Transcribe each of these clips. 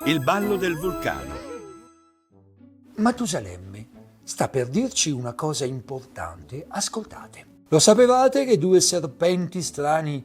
Il ballo del vulcano. Matusalemme sta per dirci una cosa importante. Ascoltate. Lo sapevate che due serpenti strani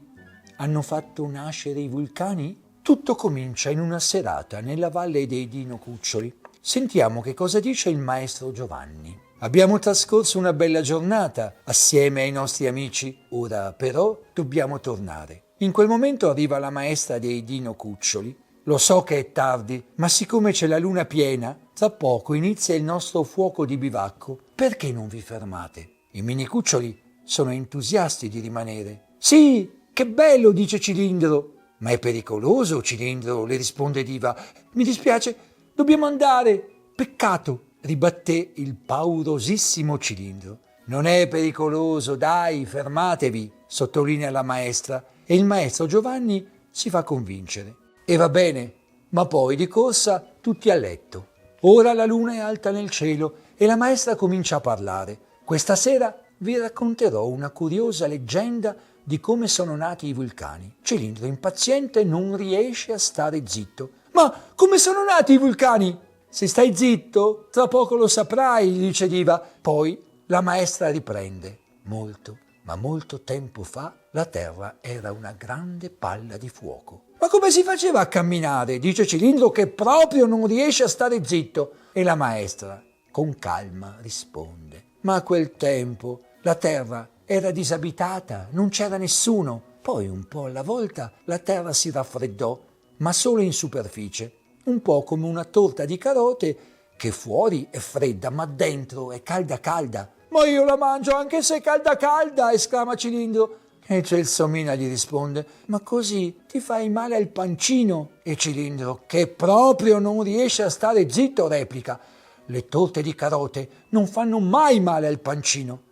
hanno fatto nascere i vulcani? Tutto comincia in una serata nella valle dei Dino Cuccioli. Sentiamo che cosa dice il maestro Giovanni. Abbiamo trascorso una bella giornata assieme ai nostri amici, ora però dobbiamo tornare. In quel momento arriva la maestra dei Dino Cuccioli. Lo so che è tardi, ma siccome c'è la luna piena, tra poco inizia il nostro fuoco di bivacco. Perché non vi fermate? I minicuccioli sono entusiasti di rimanere. Sì, che bello, dice Cilindro. Ma è pericoloso, Cilindro, le risponde Diva. Mi dispiace, dobbiamo andare. Peccato, ribatté il paurosissimo Cilindro. Non è pericoloso, dai, fermatevi, sottolinea la maestra, e il maestro Giovanni si fa convincere. E va bene, ma poi di corsa tutti a letto. Ora la luna è alta nel cielo e la maestra comincia a parlare. Questa sera vi racconterò una curiosa leggenda di come sono nati i vulcani. Cilindro impaziente non riesce a stare zitto. Ma come sono nati i vulcani? Se stai zitto, tra poco lo saprai, gli dice Diva. Poi la maestra riprende. Ma molto tempo fa la terra era una grande palla di fuoco. Ma come si faceva a camminare? Dice Cilindro che proprio non riesce a stare zitto. E la maestra, con calma, risponde. Ma a quel tempo la terra era disabitata, non c'era nessuno. Poi un po' alla volta la terra si raffreddò, ma solo in superficie. Un po' come una torta di carote che fuori è fredda, ma dentro è calda calda. Ma io la mangio anche se è calda calda, esclama Cilindro. E Gelsomina gli risponde, ma così ti fai male al pancino. E Cilindro, che proprio non riesce a stare zitto, replica, le torte di carote non fanno mai male al pancino.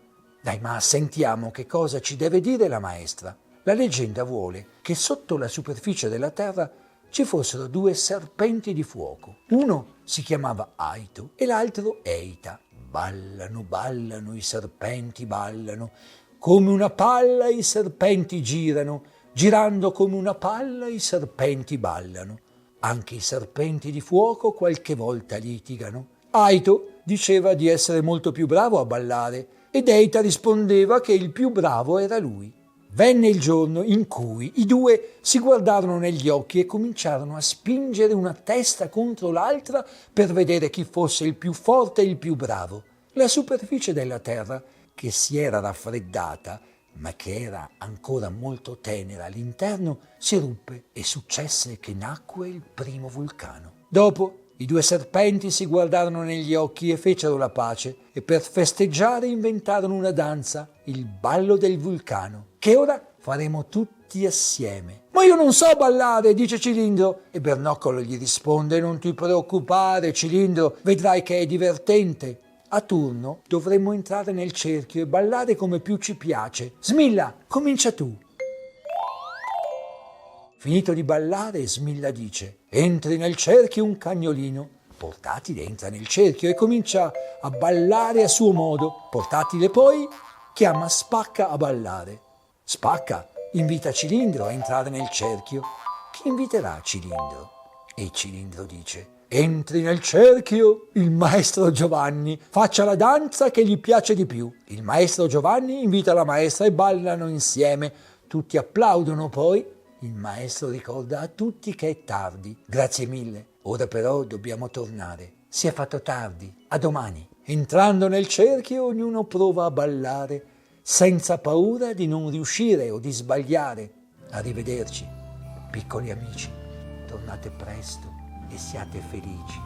Dai, ma sentiamo che cosa ci deve dire la maestra. La leggenda vuole che sotto la superficie della terra ci fossero due serpenti di fuoco. Uno si chiamava Aito e l'altro Eita. Ballano, ballano, i serpenti ballano. Come una palla i serpenti girano, girando come una palla i serpenti ballano. Anche i serpenti di fuoco qualche volta litigano. Aito diceva di essere molto più bravo a ballare ed Eita rispondeva che il più bravo era lui. Venne il giorno in cui i due si guardarono negli occhi e cominciarono a spingere una testa contro l'altra per vedere chi fosse il più forte e il più bravo. La superficie della terra, che si era raffreddata, ma che era ancora molto tenera all'interno, si ruppe e successe che nacque il primo vulcano. Dopo i due serpenti si guardarono negli occhi e fecero la pace e per festeggiare inventarono una danza, il ballo del vulcano, che ora faremo tutti assieme. Ma io non so ballare, dice Cilindro, e Bernoccolo gli risponde, non ti preoccupare Cilindro, vedrai che è divertente. A turno dovremmo entrare nel cerchio e ballare come più ci piace. Smilla, comincia tu. Finito di ballare, Smilla dice, entri nel cerchio un cagnolino. Portatile entra nel cerchio e comincia a ballare a suo modo. Portatile poi chiama Spacca a ballare. Spacca invita Cilindro a entrare nel cerchio. Chi inviterà Cilindro? E Cilindro dice, entri nel cerchio il maestro Giovanni, faccia la danza che gli piace di più. Il maestro Giovanni invita la maestra e ballano insieme. Tutti applaudono poi. Il maestro ricorda a tutti che è tardi. Grazie mille, ora però dobbiamo tornare. Si è fatto tardi, a domani. Entrando nel cerchio ognuno prova a ballare, senza paura di non riuscire o di sbagliare. Arrivederci, piccoli amici, tornate presto e siate felici.